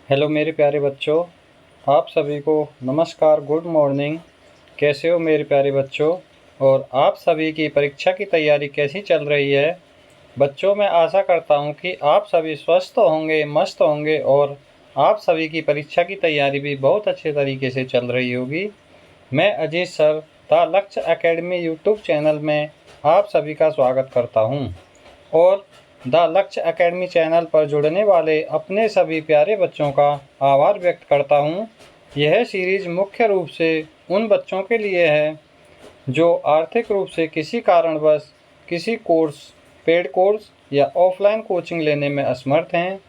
Hello मेरे प्यारे बच्चों, आप सभी को नमस्कार, गुड मॉर्निंग। कैसे हो मेरे प्यारे बच्चों? और आप सभी की परीक्षा की तैयारी कैसी चल रही है? बच्चों, मैं आशा करता हूँ कि आप सभी स्वस्थ होंगे, मस्त होंगे और आप सभी की परीक्षा की तैयारी भी बहुत अच्छे तरीके से चल रही होगी। मैं अजीत सर द लक्ष्य एकेडमी यूट्यूब चैनल में आप सभी का स्वागत करता हूँ और द लक्ष्य एकेडमी चैनल पर जुड़ने वाले अपने सभी प्यारे बच्चों का आभार व्यक्त करता हूँ। यह सीरीज मुख्य रूप से उन बच्चों के लिए है जो आर्थिक रूप से किसी कारणवश किसी कोर्स, पेड कोर्स या ऑफलाइन कोचिंग लेने में असमर्थ हैं।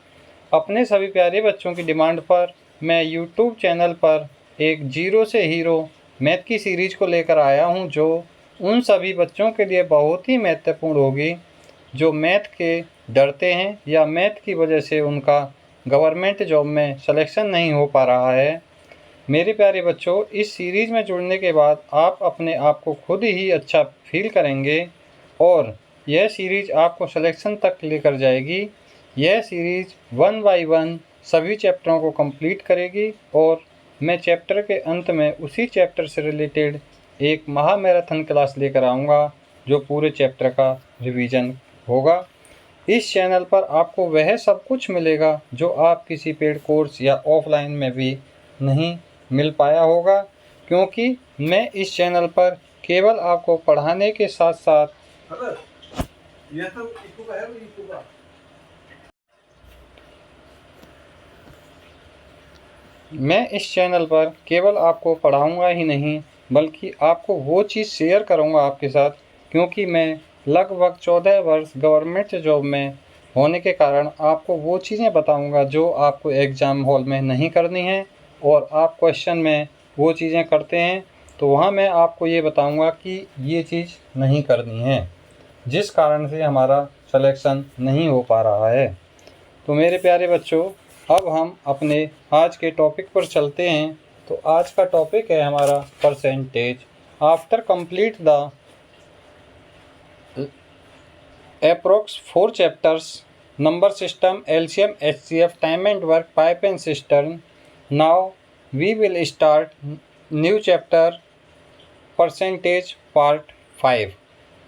अपने सभी प्यारे बच्चों की डिमांड पर मैं यूट्यूब चैनल पर एक जीरो से हीरो मैथ की सीरीज को लेकर आया हूँ, जो उन सभी बच्चों के लिए बहुत ही महत्वपूर्ण होगी जो मैथ के डरते हैं या मैथ की वजह से उनका गवर्नमेंट जॉब में सिलेक्शन नहीं हो पा रहा है। मेरे प्यारे बच्चों, इस सीरीज़ में जुड़ने के बाद आप अपने आप को खुद ही अच्छा फील करेंगे और यह सीरीज़ आपको सिलेक्शन तक लेकर जाएगी। यह सीरीज़ 1 बाय 1 सभी चैप्टरों को कंप्लीट करेगी और मैं चैप्टर के अंत में उसी चैप्टर से रिलेटेड एक महामैराथन क्लास लेकर आऊँगा जो पूरे चैप्टर का रिवीजन होगा। इस चैनल पर आपको वह सब कुछ मिलेगा जो आप किसी पेड कोर्स या ऑफलाइन में भी नहीं मिल पाया होगा, क्योंकि मैं इस चैनल पर केवल आपको पढ़ाने के साथ साथ मैं इस चैनल पर केवल आपको पढ़ाऊंगा ही नहीं बल्कि आपको वो चीज़ शेयर करूंगा आपके साथ, क्योंकि मैं लगभग 14 वर्ष गवर्नमेंट जॉब में होने के कारण आपको वो चीज़ें बताऊंगा जो आपको एग्ज़ाम हॉल में नहीं करनी है और आप क्वेश्चन में वो चीज़ें करते हैं तो वहाँ मैं आपको ये बताऊंगा कि ये चीज़ नहीं करनी है, जिस कारण से हमारा सिलेक्शन नहीं हो पा रहा है। तो मेरे प्यारे बच्चों, अब हम अपने आज के टॉपिक पर चलते हैं। तो आज का टॉपिक है हमारा percentage. After complete the approx 4 chapters, number system, LCM, HCF, time and work, pipe and cistern, now we will start new chapter percentage part 5.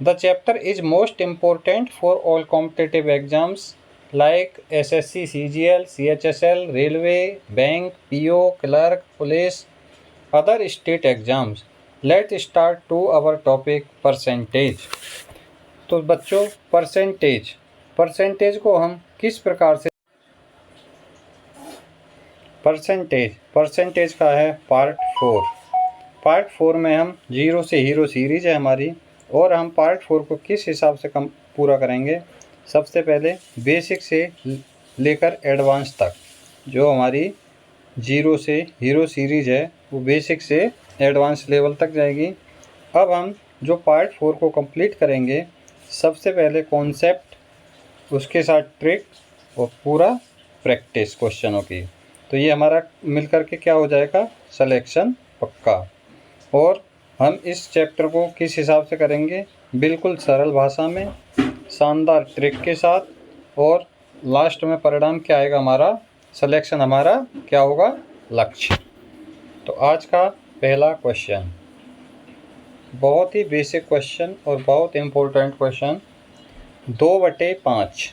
The chapter is most important for all competitive exams like SSC, CGL, CHSL, Railway, Bank, PO, Clerk, Police, other state exams. Let's start to our topic percentage. तो बच्चों, percentage को हम किस प्रकार से percentage का है part 4 में हम जीरो से हीरो सीरीज है हमारी और हम पार्ट 4 को किस हिसाब से पूरा करेंगे। सबसे पहले बेसिक से लेकर एडवांस तक जो हमारी जीरो से हीरो सीरीज है वो बेसिक से एडवांस लेवल तक जाएगी। अब हम जो पार्ट 4 को कंप्लीट करेंगे, सबसे पहले कॉन्सेप्ट, उसके साथ ट्रिक और पूरा प्रैक्टिस क्वेश्चनों की। तो ये हमारा मिलकर के क्या हो जाएगा, सिलेक्शन पक्का। और हम इस चैप्टर को किस हिसाब से करेंगे, बिल्कुल सरल भाषा में, शानदार ट्रिक के साथ, और लास्ट में परिणाम क्या आएगा, हमारा सिलेक्शन, हमारा क्या होगा, लक्ष्य। तो आज का पहला क्वेश्चन बहुत ही बेसिक क्वेश्चन और बहुत इम्पोर्टेंट क्वेश्चन। 2/5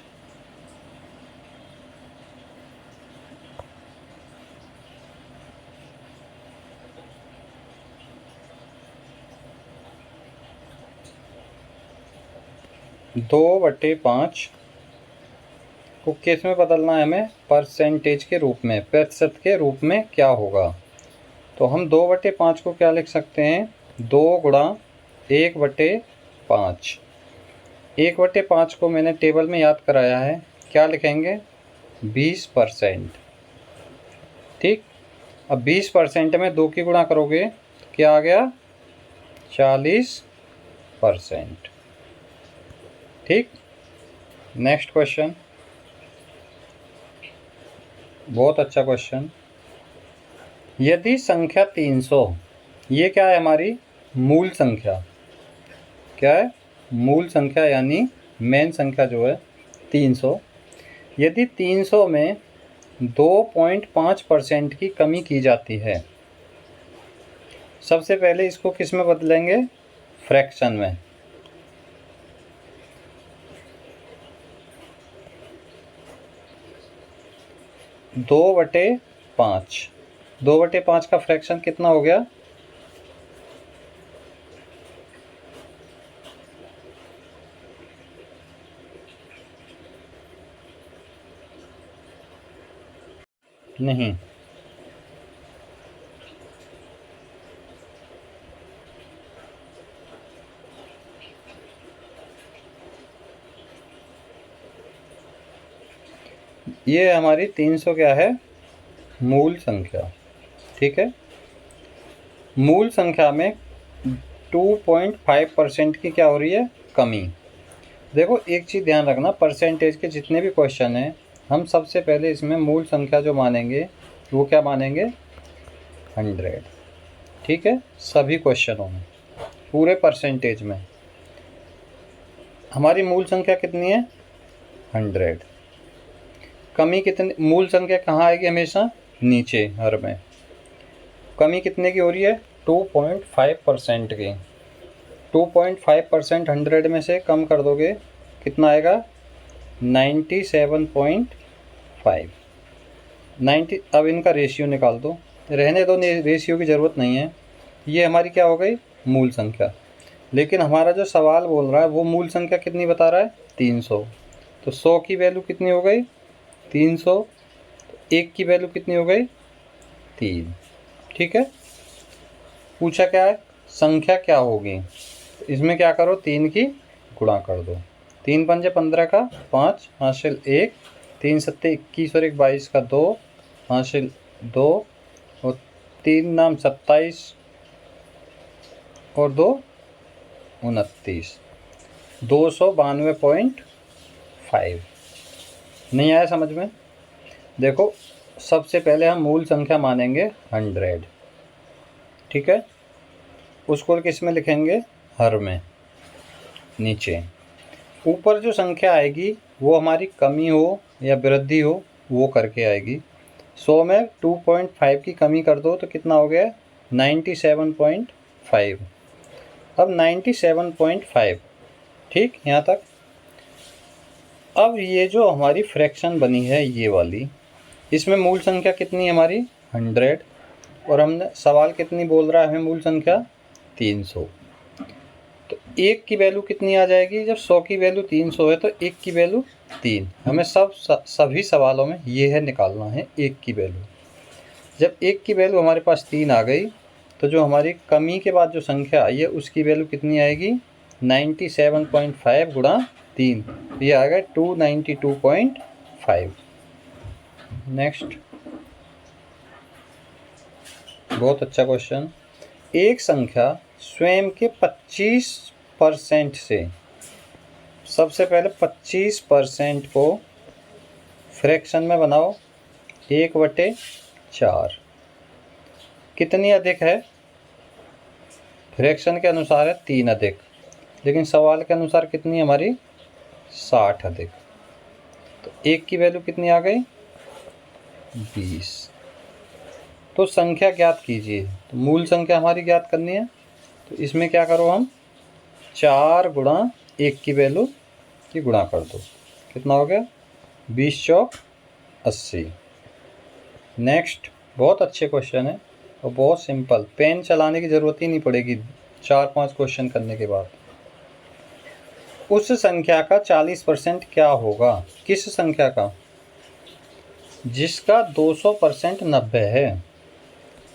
2/5 को किस में बदलना है हमें, परसेंटेज के रूप में, प्रतिशत के रूप में क्या होगा। तो हम 2/5 को क्या लिख सकते हैं, 2 गुणा 1/5। 1/5 को मैंने टेबल में याद कराया है, क्या लिखेंगे, 20%। ठीक, अब 20% में 2 की गुणा करोगे तो क्या आ गया, 40%। ठीक, नेक्स्ट क्वेश्चन, बहुत अच्छा क्वेश्चन। यदि संख्या 300, ये क्या है, हमारी मूल संख्या, क्या है, मूल संख्या यानी मेन संख्या जो है 300। यदि 300 में 2.5% की कमी की जाती है। सबसे पहले इसको किस में बदलेंगे? फ्रैक्शन में। दो बटे पाँच का फ्रैक्शन कितना हो गया? नहीं, ये हमारी 300 क्या है? मूल संख्या। ठीक है, मूल संख्या में 2.5% की क्या हो रही है? कमी। देखो एक चीज़ ध्यान रखना, परसेंटेज के जितने भी क्वेश्चन हैं हम सबसे पहले इसमें मूल संख्या जो मानेंगे वो क्या मानेंगे? 100। ठीक है, सभी क्वेश्चनों में, पूरे परसेंटेज में हमारी मूल संख्या कितनी है? 100। कमी कितनी? मूल संख्या कहाँ आएगी? हमेशा नीचे, हर में। कमी कितने की हो रही है? 2.5% की। 2.5% 100 में से कम कर दोगे कितना आएगा? 97.5। 90। अब इनका रेशियो निकाल दो, रहने दो, रेशियो की ज़रूरत नहीं है। ये हमारी क्या हो गई? मूल संख्या। लेकिन हमारा जो सवाल बोल रहा है वो मूल संख्या कितनी बता रहा है? 300। तो 100 की वैल्यू कितनी हो गई? 300। तो 1 की वैल्यू कितनी हो गई? 3। ठीक है, पूछा क्या है? संख्या क्या होगी? इसमें क्या करो? 3 की गुणा कर दो। 3 पंजे 15 का 5 हासिल 1, 3 सत्ते 21 और 1 22 का 2 हासिल 2, और 3 नाम 27 और 2 29, 292.5। नहीं आया समझ में? देखो सबसे पहले हम मूल संख्या मानेंगे 100। ठीक है, उसको किस में लिखेंगे? हर में, नीचे। ऊपर जो संख्या आएगी वो हमारी कमी हो या वृद्धि हो वो करके आएगी। 100 में 2.5 की कमी कर दो तो कितना हो गया? 97.5। अब 97.5, ठीक, यहाँ तक। अब ये जो हमारी फ्रैक्शन बनी है ये वाली, इसमें मूल संख्या कितनी है हमारी? 100। और हमने सवाल कितनी बोल रहा है हमें? मूल संख्या 300। तो 1 की वैल्यू कितनी आ जाएगी? जब 100 की वैल्यू 300 है तो 1 की वैल्यू 3। हमें सभी सवालों में ये है निकालना है 1 की वैल्यू। जब 1 की वैल्यू हमारे पास 3 आ गई तो जो हमारी कमी के बाद जो संख्या आई है उसकी वैल्यू कितनी आएगी? 97.5 गुणा 3, ये आ गया 292.5। नेक्स्ट, बहुत अच्छा क्वेश्चन। एक संख्या स्वयं के 25% से, सबसे पहले 25% को फ्रैक्शन में बनाओ 1/4। कितनी अधिक है? फ्रैक्शन के अनुसार है 3 अधिक, लेकिन सवाल के अनुसार कितनी है हमारी? 60 अधिक। तो 1 की वैल्यू कितनी आ गई? 20। तो संख्या ज्ञात कीजिए। तो मूल संख्या हमारी ज्ञात करनी है, तो इसमें क्या करो हम? 4 गुणा 1 की वैल्यू की गुणा कर दो। कितना हो गया? 20 चौक 80। नेक्स्ट, बहुत अच्छे क्वेश्चन है और बहुत सिंपल, पेन चलाने की ज़रूरत ही नहीं पड़ेगी 4-5 क्वेश्चन करने के बाद। उस संख्या का 40% क्या होगा? किस संख्या का? जिसका 200% 90 है।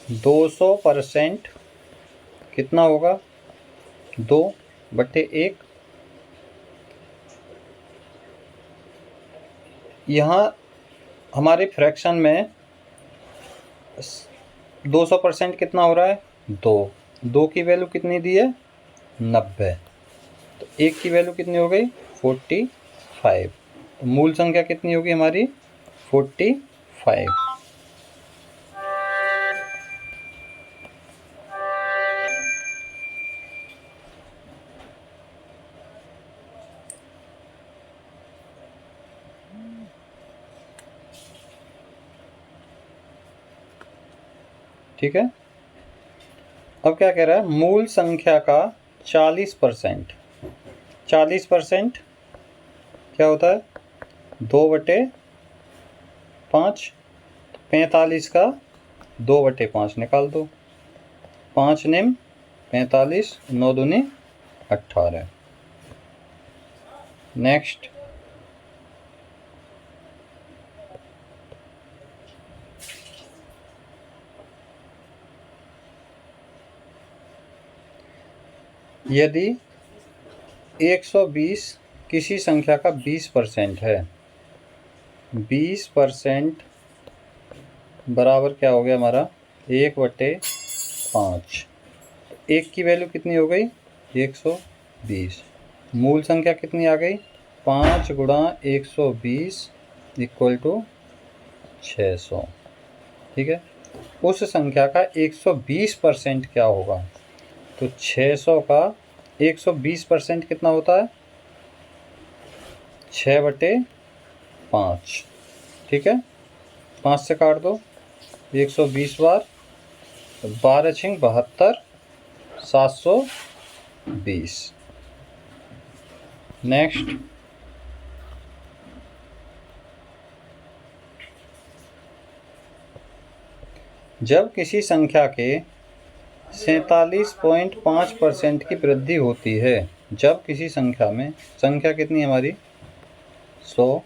200% कितना होगा? 2/1। यहाँ हमारे फ्रैक्शन में 200% कितना हो रहा है? 2 की वैल्यू कितनी दी है? 90। तो 1 की वैल्यू कितनी हो गई? 45। तो मूल संख्या कितनी होगी हमारी? 45। ठीक है। अब क्या कह रहा है, मूल संख्या का 40%। 40% क्या होता है, 2/5। 45 का 2/5 निकाल दो। 5 निम 45, 9 दूनी 18। नेक्स्ट, यदि 120 किसी संख्या का 20% है, 20% बराबर क्या हो गया हमारा, 1/5। एक की वैल्यू कितनी हो गई, 120। मूल संख्या कितनी आ गई, 5 गुणा 120 इक्वल टू 600। ठीक है। उस संख्या का 120% क्या होगा, तो 600 का 120% कितना होता है, 6/5। ठीक है। 5 से काट दो, 120 बार, 12 छिंग 72, 720। नेक्स्ट, जब किसी संख्या के 47.5% की वृद्धि होती है, जब किसी संख्या में, संख्या कितनी है हमारी 100,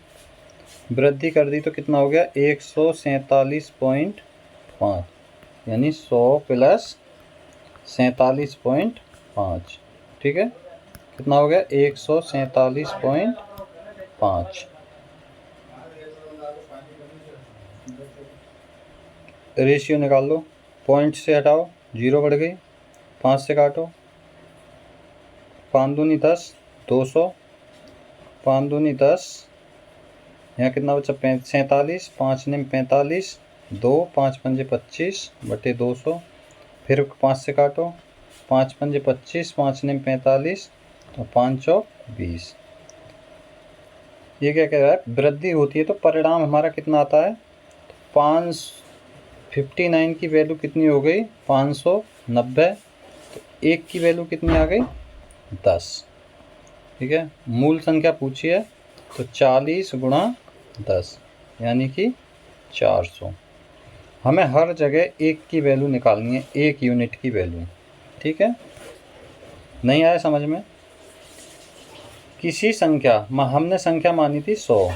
वृद्धि कर दी तो कितना हो गया 147.5, यानी 100 प्लस 47.5। ठीक है, कितना हो गया 147.5। रेशियो निकाल लो, पॉइंट से हटाओ, 0 बढ़ गई, 5 से काटो, 5 दूनी 10, 200, 5 दूनी 10, यहाँ कितना बचा 47, 5 निम 45, 2, 5 पंजे 25 बटे 200, फिर 5 से काटो, 5 पंजे 25, 5 निम 45, तो 5 चौक 20। ये क्या कह रहा है, वृद्धि होती है तो परिणाम हमारा कितना आता है, 59 की वैल्यू कितनी हो गई 590, तो 1 की वैल्यू कितनी आ गई 10। ठीक है। मूल संख्या पूछी है तो 40 गुणा 10 यानी कि 400। हमें हर जगह 1 की वैल्यू निकालनी है, 1 यूनिट की वैल्यू। ठीक है, नहीं आया समझ में। किसी संख्या, हमने संख्या मानी थी 100,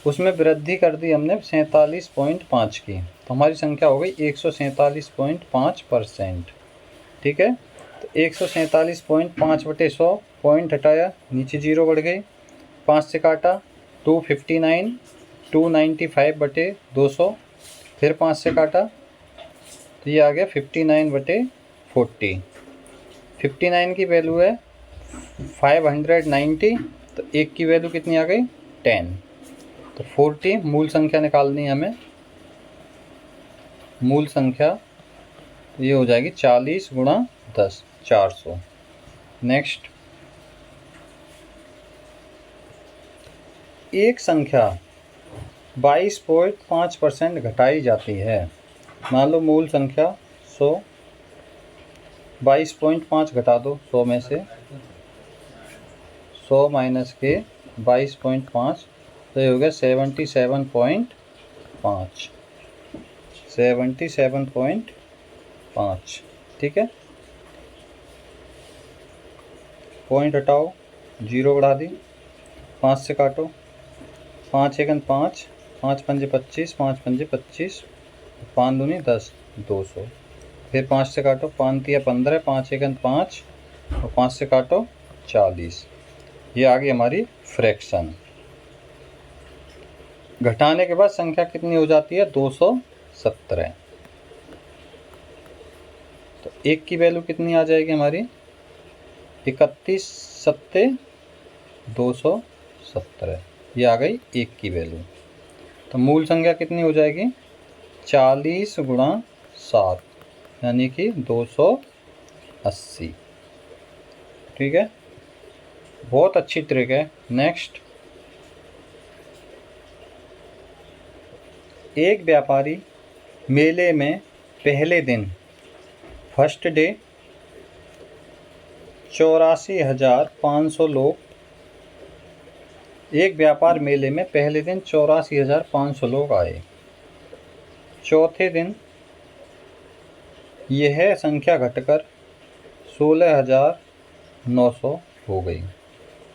उसमें वृद्धि कर दी हमने 47.5 की, तो हमारी संख्या हो गई 147.5%। ठीक है, तो 147.5 बटे 100, पॉइंट हटाया, नीचे 0 बढ़ गई, 5 से काटा, 259, 295 बटे 200, फिर 5 से काटा, तो ये आ गया 59/40। 59 की वैल्यू है 590, तो 1 की वैल्यू कितनी आ गई 10, तो 40 मूल संख्या निकालनी है हमें। मूल संख्या ये हो जाएगी 40 गुणा 10, 400। नेक्स्ट, एक संख्या 22.5% घटाई जाती है। मान लो मूल संख्या 100, 22.5 घटा दो 100 में से, 100 माइनस के 22.5, तो ये हो गया 77.5। 77.5। ठीक है, पॉइंट हटाओ, 0 बढ़ा दी, 5 से काटो, 5 एकन 5, 5 पंजे 25, 5 पंजे 25, 5 दूनी 10, 200, फिर 5 से काटो, 5 तिया 15, 5 एकन 5, और 5 से काटो 40। ये आ गई हमारी फ्रैक्शन। घटाने के बाद संख्या कितनी हो जाती है 217। तो 1 की वैल्यू कितनी आ जाएगी हमारी 31 सत्ते 217, ये आ गई 1 की वैल्यू। तो मूल संख्या कितनी हो जाएगी 40 गुणा 7 यानी कि 280। ठीक है, बहुत अच्छी ट्रिक है। नेक्स्ट, एक व्यापारी मेले में पहले दिन फर्स्ट डे 84,500 लोग, एक व्यापार मेले में पहले दिन 84,500 लोग आए। चौथे दिन यह संख्या घटकर 16,900 हो गई।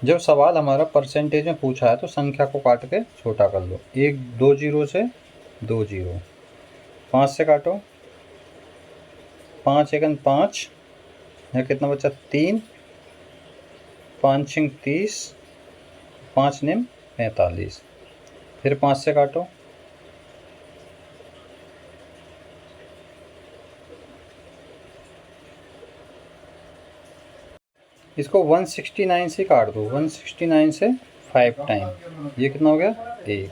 जब सवाल हमारा परसेंटेज में पूछा है तो संख्या को काट के छोटा कर लो। 1 2 जीरो से 2 जीरो, 5 से काटो, 5 एकन 5, यहाँ कितना बचा 3, 5 छिंग 30, 5 निम 45, फिर 5 से काटो, इसको 169 से काट दो, 169 से 5 टाइम, ये कितना हो गया 1।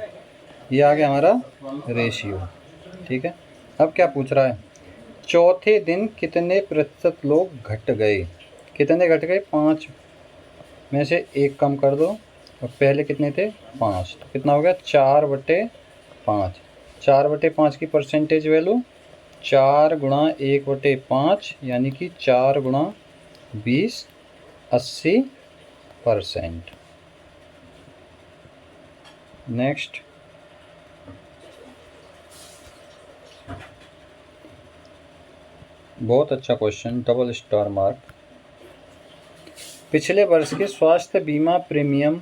ये आ गया हमारा रेशियो। ठीक है, अब क्या पूछ रहा है, चौथे दिन कितने प्रतिशत लोग घट गए। कितने घट गए, 5 में से 1 कम कर दो, और पहले कितने थे 5, तो कितना हो गया 4/5। 4/5 की परसेंटेज वैल्यू 4 गुणा 1/5 यानी कि 4 गुणा 20, 80%। नेक्स्ट, बहुत अच्छा क्वेश्चन, डबल स्टार मार्क। पिछले वर्ष के स्वास्थ्य बीमा प्रीमियम,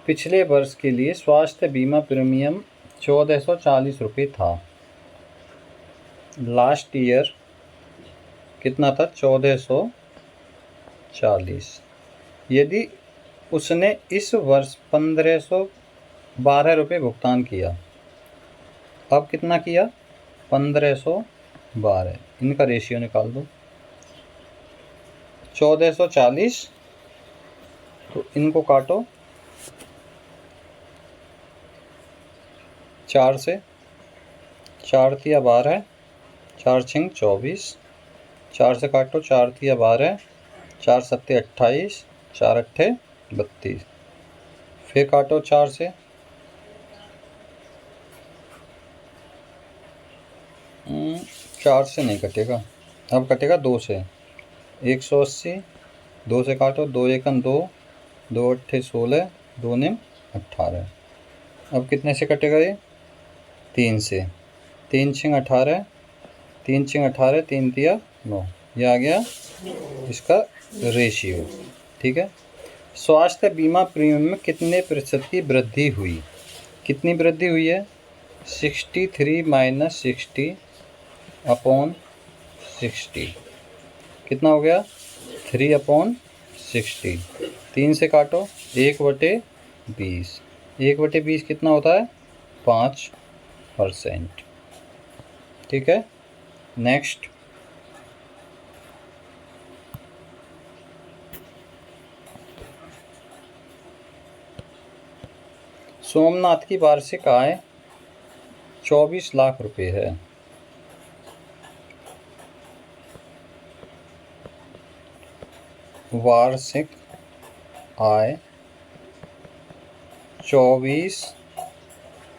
पिछले वर्ष के लिए स्वास्थ्य बीमा प्रीमियम 1440 रुपये था। लास्ट ईयर कितना था 1440। यदि उसने इस वर्ष 1512 रुपये भुगतान किया, अब कितना किया 1512, इनका रेशियो निकाल दो। 1440, तो इनको काटो 4 से, 4 तिया 12, 4 छिंग 24, 4 से काटो, 4 तिया 12, 4 सत्ते 28, 4 अट्ठे 32, फिर काटो 4 से, 4 से नहीं कटेगा, अब कटेगा 2 से, 180, 2 से काटो, 2 एकन 2, 2 अट्ठे 16, 2 निम 18। अब कितने से कटेगा ये 3 से, 3 छिंग 18, 3 छिंग 18, 3 तिया 9, ये आ गया इसका रेशियो। ठीक है, स्वास्थ्य बीमा प्रीमियम में कितने प्रतिशत की वृद्धि हुई। कितनी वृद्धि हुई है 63 - 60/60, कितना हो गया 3/60। 3 से काटो, 1/20, 1/20 कितना होता है 5%। ठीक है, नेक्स्ट, सोमनाथ की वार्षिक आय 24 लाख रुपए है। वार्षिक आय 24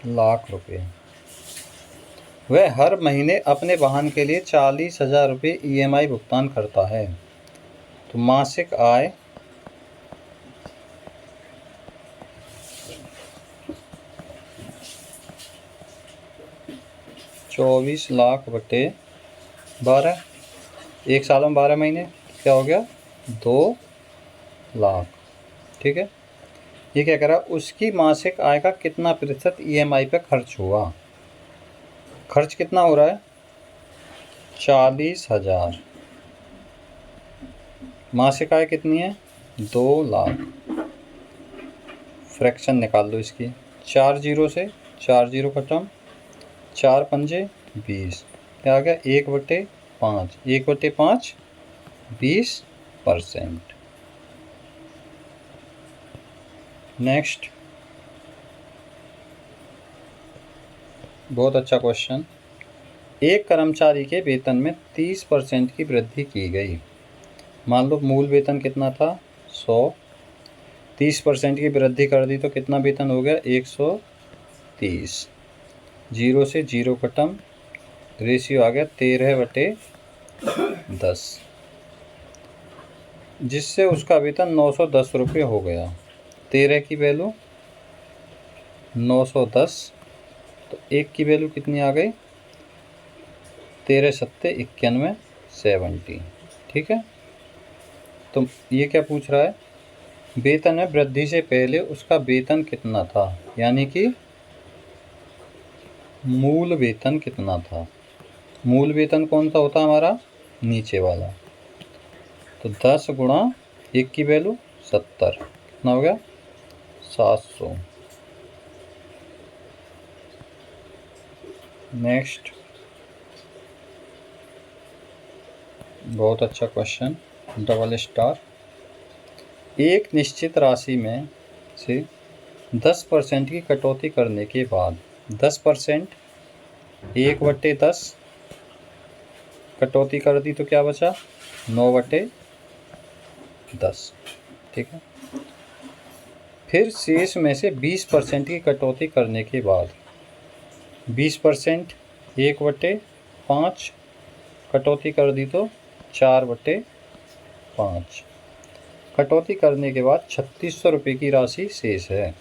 लाख रुपए। वह हर महीने अपने वाहन के लिए 40,000 रुपये EMI भुगतान करता है, तो मासिक आय 24 लाख बटे 12, एक साल में 12 महीने, क्या हो गया 2 लाख। ठीक है, ये क्या करा, उसकी मासिक आय का कितना प्रतिशत EMI पे खर्च हुआ। खर्च कितना हो रहा है 40,000, मासिक आय कितनी है 2 लाख। फ्रैक्शन निकाल दो इसकी, 4 जीरो से 4 जीरो खत्म, 4 पंजे 20, क्या आ गया 1/5, 1/5 20%। नेक्स्ट, बहुत अच्छा क्वेश्चन। एक कर्मचारी के वेतन में 30% की वृद्धि की गई। मान लो मूल वेतन कितना था 100, 30% की वृद्धि कर दी तो कितना वेतन हो गया 130। 0 से 0 खत्म, रेशियो आ गया 13/10, जिससे उसका वेतन 910 रुपये हो गया। 13 की वैल्यू 910, तो 1 की वैल्यू कितनी आ गई? 13 सत्ते 91, 70। ठीक है, तो ये क्या पूछ रहा है? वेतन में वृद्धि से पहले उसका वेतन कितना था, यानी कि मूल वेतन कितना था। मूल वेतन कौन सा होता है हमारा? नीचे वाला। तो 10 गुणा 1 की वैल्यू 70, कितना हो गया? 700। नेक्स्ट, बहुत अच्छा क्वेश्चन, डबल स्टार। एक निश्चित राशि में से 10% की कटौती करने के बाद 10%, 1/10 कटौती कर दी तो क्या बचा? 9/10। ठीक है, फिर शेष में से 20% की कटौती करने के बाद 20% 1/5 कटौती कर दी तो 4/5 कटौती करने के बाद 3600 रुपये की राशि शेष है।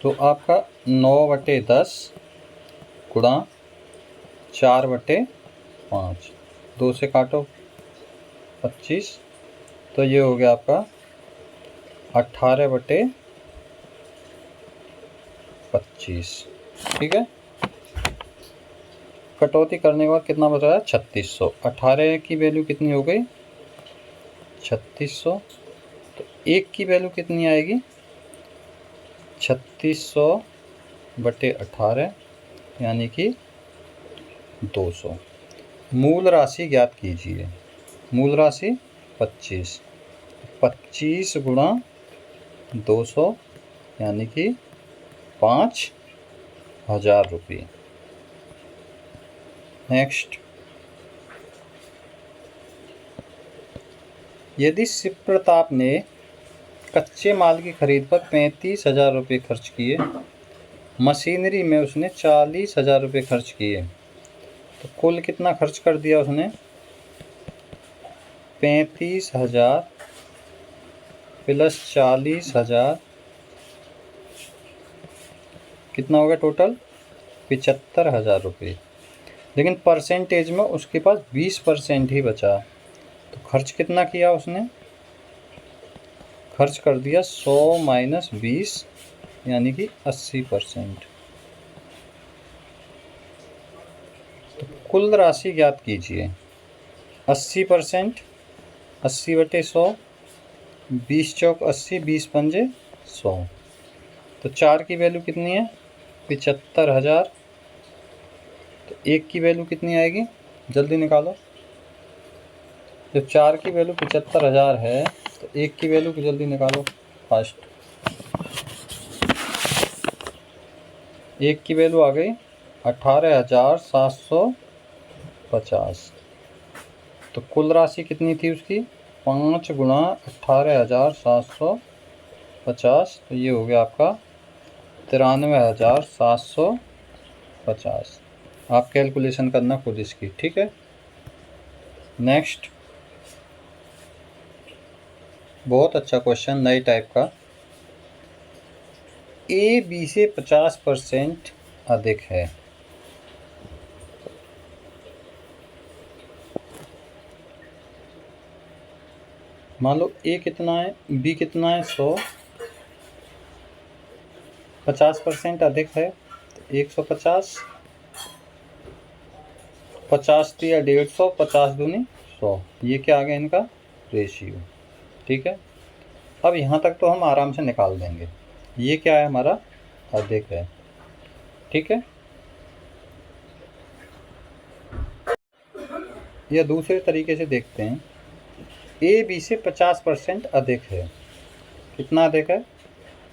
तो आपका 9/10 गुणा 4/5, 2 से काटो 25, तो ये हो गया आपका 18/25। ठीक है, कटौती करने के बाद कितना बच रहा है? 3600। 18 की वैल्यू कितनी हो गई? 3600। तो 1 की वैल्यू कितनी आएगी? 3600/18, यानी कि 200। मूल राशि ज्ञात कीजिए। मूल राशि 25, 25 गुणा 200, यानी कि 5000 रुपये। नेक्स्ट, यदि शिव प्रताप ने कच्चे माल की खरीद पर 35,000 रुपये खर्च किए, मशीनरी में उसने 40,000 रुपये खर्च किए, तो कुल कितना खर्च कर दिया उसने? 35,000 प्लस 40,000, कितना हो गया टोटल? 75,000 रुपये। लेकिन परसेंटेज में उसके पास 20% ही बचा, तो खर्च कितना किया उसने? खर्च कर दिया 100 - 20, यानी कि 80%। तो कुल राशि ज्ञात कीजिए। 80%, 80/100, 20 चौक 80, 20 पंजे 100। तो 4 की वैल्यू कितनी है? 75,000। तो 1 की वैल्यू कितनी आएगी? जल्दी निकालो। जब 4 की वैल्यू 75,000 है, तो 1 की वैल्यू को जल्दी निकालो। फर्स्ट 1 की वैल्यू आ गई 18,750। तो कुल राशि कितनी थी उसकी? 5 गुणा 18,750, तो ये हो गया आपका 93,750। आप कैलकुलेशन करना खुद इसकी। ठीक है, नेक्स्ट, बहुत अच्छा क्वेश्चन, नई टाइप का। ए बी से 50% अधिक है। मान लो ए कितना है, बी कितना है? 100। 50% अधिक है तो 150, 50 दिया 150, 50 दूनी 100। ये क्या आ गया इनका रेशियो। ठीक है, अब यहाँ तक तो हम आराम से निकाल देंगे। ये क्या है हमारा? अधिक है। ठीक है, या दूसरे तरीके से देखते हैं। ए बी से 50% अधिक है। कितना अधिक है?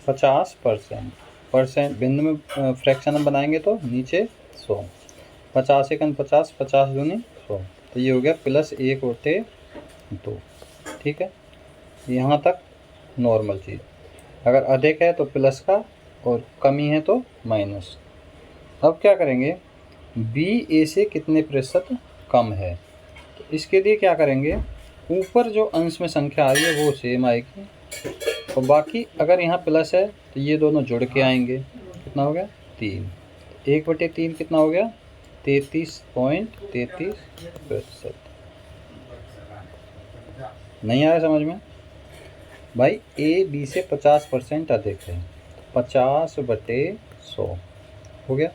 50%। परसेंट बिंदु में फ्रैक्शन में बनाएंगे तो नीचे 100। 50 एकन 50, 50 दूनी 100, तो ये हो गया +1/2। ठीक है, यहाँ तक नॉर्मल चीज़। अगर अधिक है तो प्लस का और कमी है तो माइनस। अब क्या करेंगे, बी ए से कितने प्रतिशत कम है, तो इसके लिए क्या करेंगे, ऊपर जो अंश में संख्या आई है वो सेम आएगी और बाकी अगर यहाँ प्लस है तो ये दोनों जुड़ के आएंगे। कितना हो गया 3, 1/3 कितना हो गया 33.33%। नहीं आया समझ में भाई, ए बी से 50% अधिक है, 50/100 हो गया,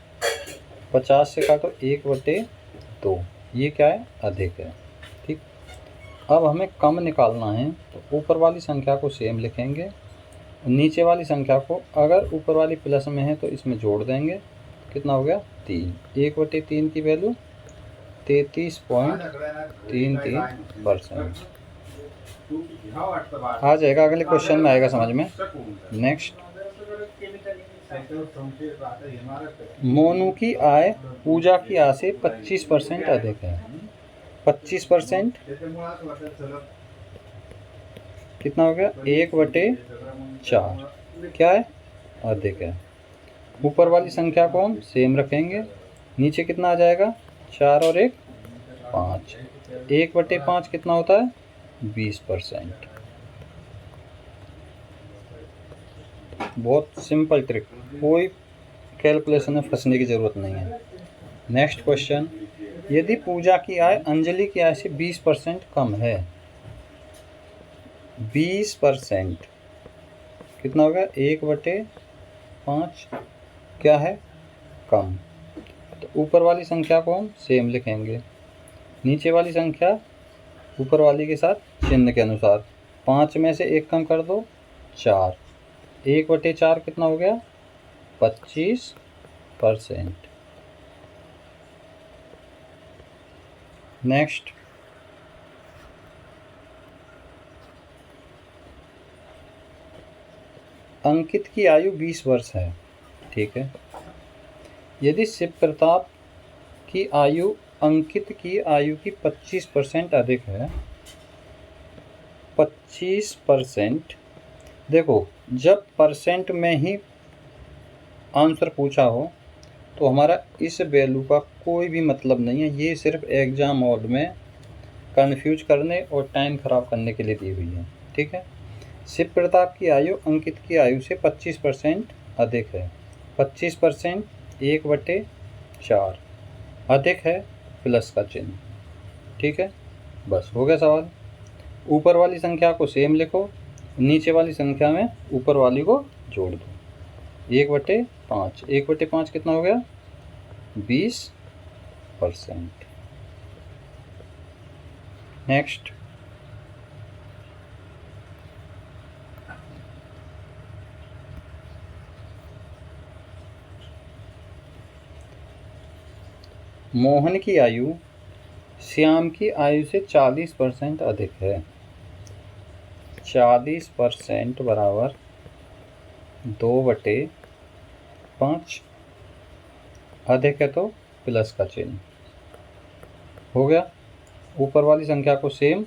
50 से काटो 1/2, ये क्या है अधिक है। ठीक, अब हमें कम निकालना है तो ऊपर वाली संख्या को सेम लिखेंगे, नीचे वाली संख्या को अगर ऊपर वाली प्लस में है तो इसमें जोड़ देंगे। कितना हो गया 3, 1/3 की वैल्यू 33.33%। आ जाएगा, अगले क्वेश्चन में आएगा समझ में। नेक्स्ट, मोनू की आय पूजा की आय से 25% अधिक है। 25% कितना हो गया 1/4, क्या है अधिक है। ऊपर वाली संख्या को हम सेम रखेंगे, नीचे कितना आ जाएगा 4 और 1 5, 1/5 कितना होता है 20%। बहुत सिंपल ट्रिक, कोई कैलकुलेशन में फंसने की ज़रूरत नहीं है। नेक्स्ट क्वेश्चन, यदि पूजा की आय अंजलि की आय से 20% कम है, 20% कितना होगा 1/5 क्या है कम, तो ऊपर वाली संख्या को हम सेम लिखेंगे, नीचे वाली संख्या ऊपर वाली के साथ चिन्ह के अनुसार। 5 में से 1 कम कर दो 4, 1/4 कितना हो गया 25%। नेक्स्ट, अंकित की आयु 20 वर्ष है, ठीक है। यदि शिव प्रताप की आयु अंकित की आयु की 25% अधिक है, 25%, देखो जब परसेंट में ही आंसर पूछा हो तो हमारा इस वैल्यू का कोई भी मतलब नहीं है, ये सिर्फ एग्ज़ाम मोड में कंफ्यूज करने और टाइम ख़राब करने के लिए दी हुई है, ठीक है। शिव प्रताप की आयु अंकित की आयु से 25% अधिक है, 25% 1/4 अधिक है प्लस का चिन्ह, ठीक है। बस हो गया सवाल। ऊपर वाली संख्या को सेम लिखो, नीचे वाली संख्या में ऊपर वाली को जोड़ दो। 1/5, 1/5 कितना हो गया 20%। नेक्स्ट, मोहन की आयु श्याम की आयु से 40% अधिक है, 40% बराबर 2/5, अधिक है तो प्लस का चिन्ह हो गया। ऊपर वाली संख्या को सेम,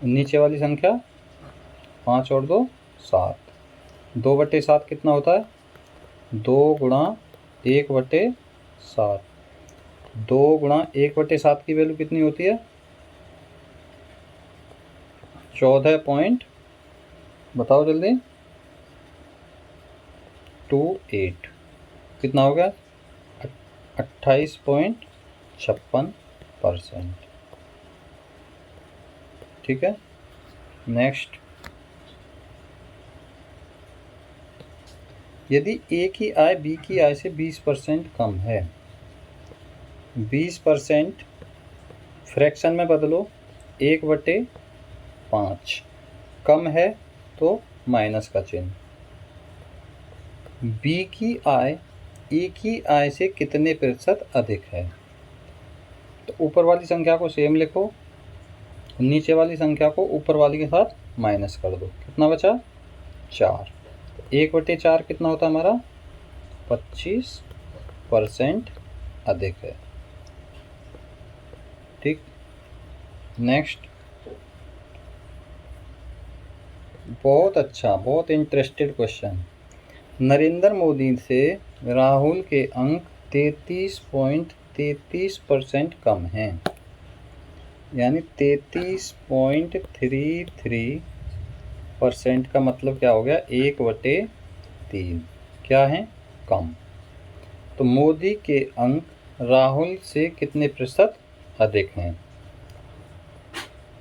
नीचे वाली संख्या 5 और 2 7, 2/7 कितना होता है 2 गुणा 1/7, 2 गुणा 1/7 की वैल्यू कितनी होती है 14 पॉइंट, बताओ जल्दी 28, कितना हो गया 28.56%, ठीक है। नेक्स्ट, यदि ए की आय बी की आय से 20% कम है, 20% फ्रैक्शन में बदलो 1/5, कम है तो माइनस का चिन्ह। बी की आय ए की आय से कितने प्रतिशत अधिक है, तो ऊपर वाली संख्या को सेम लिखो, नीचे वाली संख्या को ऊपर वाली के साथ माइनस कर दो। कितना बचा 4, 1/4 कितना होता है हमारा 25% अधिक है, ठीक। नेक्स्ट, बहुत अच्छा, बहुत इंटरेस्टेड क्वेश्चन। नरेंद्र मोदी से राहुल के अंक 33.33% कम हैं, यानी 33.33% का मतलब क्या हो गया, 1/3 क्या है, कम। तो मोदी के अंक राहुल से कितने प्रतिशत अधिक हैं।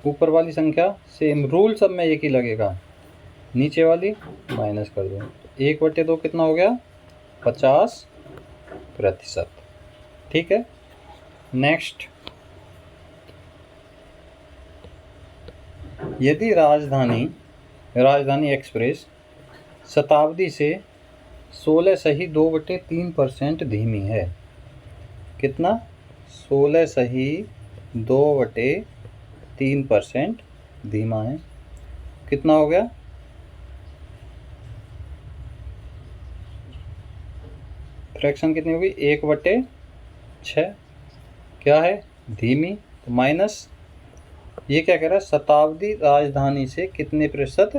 ऊपर वाली संख्या सेम, रूल सब में एक ही लगेगा, नीचे वाली माइनस कर दो। 1/2 कितना हो गया, 50%। ठीक है। नेक्स्ट, यदि राजधानी एक्सप्रेस शताब्दी से 16.2/3% धीमी है, कितना, 16.2/3% धीमा है, कितना हो गया, फ्रैक्शन कितनी होगी, 1/6 क्या है, धीमी। तो माइनस, ये क्या कह रहा है, शताब्दी राजधानी से कितने प्रतिशत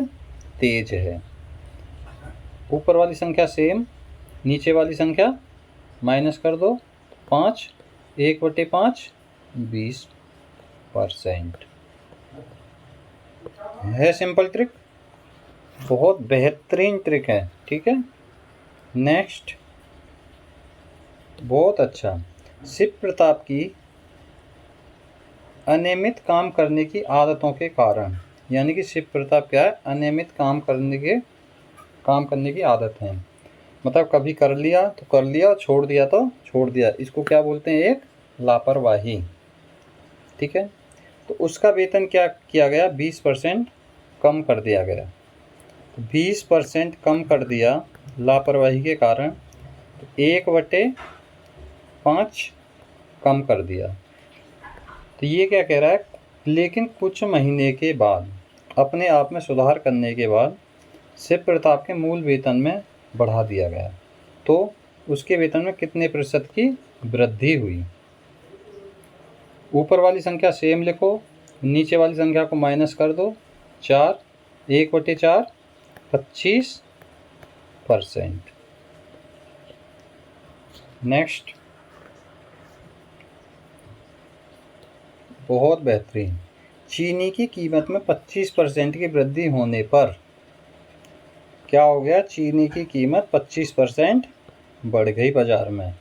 तेज है। ऊपर वाली संख्या सेम, नीचे वाली संख्या माइनस कर दो, 5, 1/5 20% है। सिंपल ट्रिक, बहुत बेहतरीन ट्रिक है। ठीक है। नेक्स्ट, बहुत अच्छा, शिव प्रताप की अनियमित काम करने की आदतों के कारण, यानी कि शिव प्रताप क्या है, अनियमित काम करने की आदत है। मतलब कभी कर लिया तो कर लिया, छोड़ दिया तो छोड़ दिया, इसको क्या बोलते हैं, एक लापरवाही। ठीक है। तो उसका वेतन क्या किया गया, 20% कम कर दिया गया। 20% कम कर दिया लापरवाही के कारण, तो 1/5 कम कर दिया। तो ये क्या कह रहा है, लेकिन कुछ महीने के बाद अपने आप में सुधार करने के बाद शिव प्रताप के मूल वेतन में बढ़ा दिया गया, तो उसके वेतन में कितने प्रतिशत की वृद्धि हुई। ऊपर वाली संख्या सेम लिखो, नीचे वाली संख्या को माइनस कर दो, 4, 1/4 25%। नेक्स्ट, बहुत बेहतरीन, चीनी की कीमत में 25% की वृद्धि होने पर क्या हो गया, चीनी की कीमत 25% बढ़ गई बाजार में।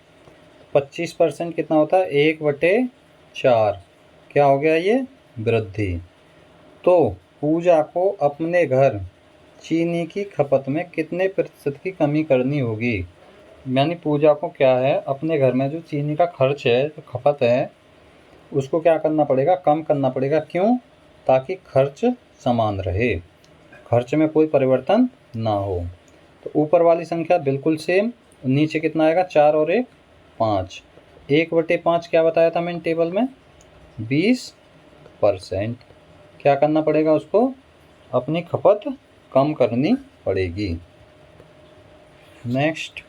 25% कितना होता है, 1/4 क्या हो गया, ये वृद्धि। तो पूजा को अपने घर चीनी की खपत में कितने प्रतिशत की कमी करनी होगी। यानी पूजा को क्या है, अपने घर में जो चीनी का खर्च है, जो खपत है, उसको क्या करना पड़ेगा, कम करना पड़ेगा। क्यों, ताकि खर्च समान रहे, खर्च में कोई परिवर्तन ना हो। तो ऊपर वाली संख्या बिल्कुल सेम, नीचे कितना आएगा, 4 और 1 5, 1/5 क्या बताया था मैंने टेबल में, 20%। क्या करना पड़ेगा, उसको अपनी खपत कम करनी पड़ेगी। नेक्स्ट,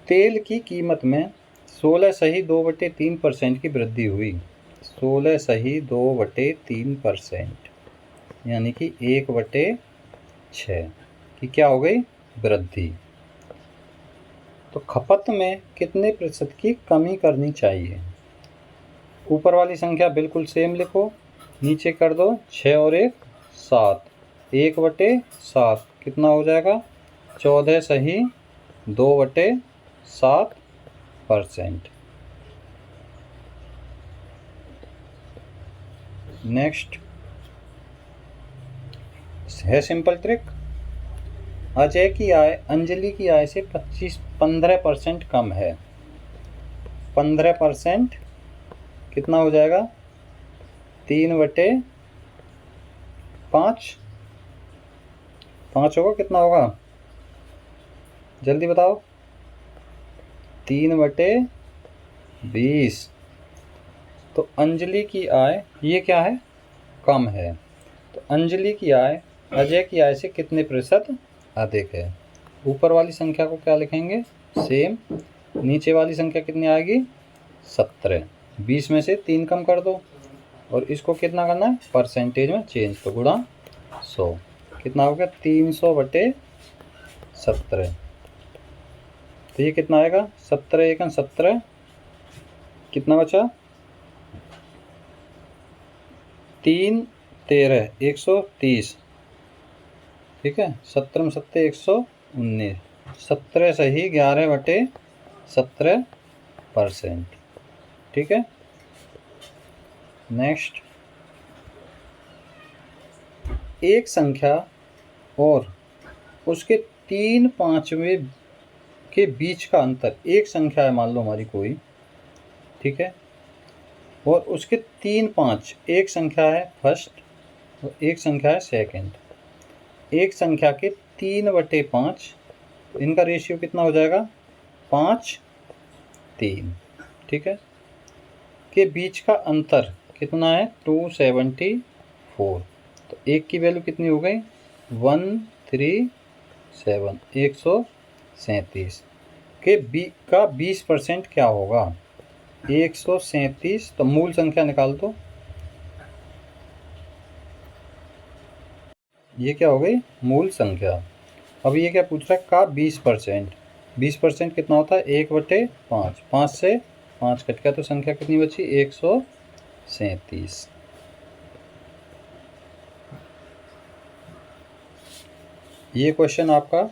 तेल की कीमत में 16.2/3% की वृद्धि हुई। 16.2/3%, यानी कि 1/6 की क्या हो गई, वृद्धि। तो खपत में कितने प्रतिशत की कमी करनी चाहिए। ऊपर वाली संख्या बिल्कुल सेम लिखो, नीचे कर दो, 6 और 1 7, 1/7 कितना हो जाएगा, 14.2/7%। नेक्स्ट है सिंपल ट्रिक, अजय की आय अंजलि की आय से 15% कम है। 15% कितना हो जाएगा, 3/5 5 होगा, कितना होगा, जल्दी बताओ, 3/20। तो अंजलि की आय ये क्या है, कम है। तो अंजलि की आय अजय की आय से कितने प्रतिशत अधिक है। ऊपर वाली संख्या को क्या लिखेंगे, सेम, नीचे वाली संख्या कितनी आएगी, 17। 20 में से 3 कम कर दो, और इसको कितना करना है, परसेंटेज में चेंज, तो गुणा 100, कितना हो गया 300/17। तो ये कितना आएगा, 17 एकम 17, कितना बचा 3 13 130, ठीक है। 17 में 17 119, 17 सही 11/17%, ठीक है। नेक्स्ट, एक संख्या और उसके 3/5 के बीच का अंतर, एक संख्या है मान लो हमारी कोई, ठीक है, और उसके 3/5, एक संख्या है फर्स्ट और एक संख्या है सेकंड, एक संख्या के 3/5, इनका रेशियो कितना हो जाएगा 5:3, ठीक है, के बीच का अंतर कितना है 274, तो एक की वैल्यू कितनी हो गई 137, 137 के का 20% क्या होगा 137, तो मूल संख्या निकाल दो, ये क्या हो गई मूल संख्या। अब ये क्या पूछ रहा है का 20%, 20% कितना होता है 1/5, 5 से 5 कट गया तो संख्या कितनी बची 137। ये क्वेश्चन आपका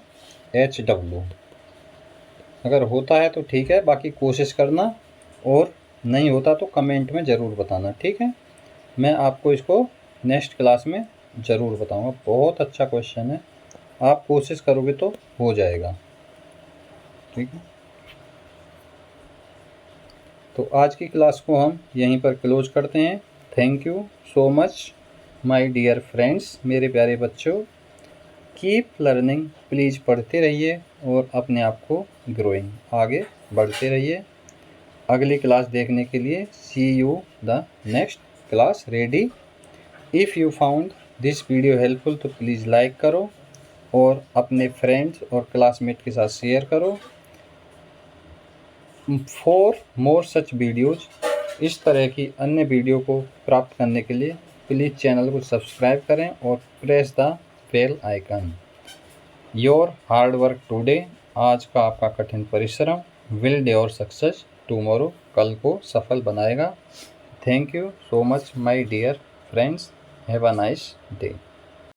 HW, अगर होता है तो ठीक है, बाकी कोशिश करना, और नहीं होता तो कमेंट में ज़रूर बताना, ठीक है। मैं आपको इसको नेक्स्ट क्लास में ज़रूर बताऊंगा, बहुत अच्छा क्वेश्चन है, आप कोशिश करोगे तो हो जाएगा, ठीक है। तो आज की क्लास को हम यहीं पर क्लोज करते हैं। Thank you so much my dear friends, मेरे प्यारे बच्चों, कीप लर्निंग, प्लीज़ पढ़ते रहिए और अपने आप को ग्रोइंग, आगे बढ़ते रहिए। अगली क्लास देखने के लिए see you the next class, ready. If you found this video helpful तो प्लीज़ लाइक करो और अपने फ्रेंड्स और क्लासमेट के साथ शेयर करो। फॉर मोर सच वीडियोज़, इस तरह की अन्य वीडियो को प्राप्त करने के लिए प्लीज़ चैनल को सब्सक्राइब करें और press the bell icon. Your hard work today, आज का आपका कठिन परिश्रम, विल योर सक्सेस टुमारो, कल को सफल बनाएगा। Thank you so much my dear friends, have a nice day.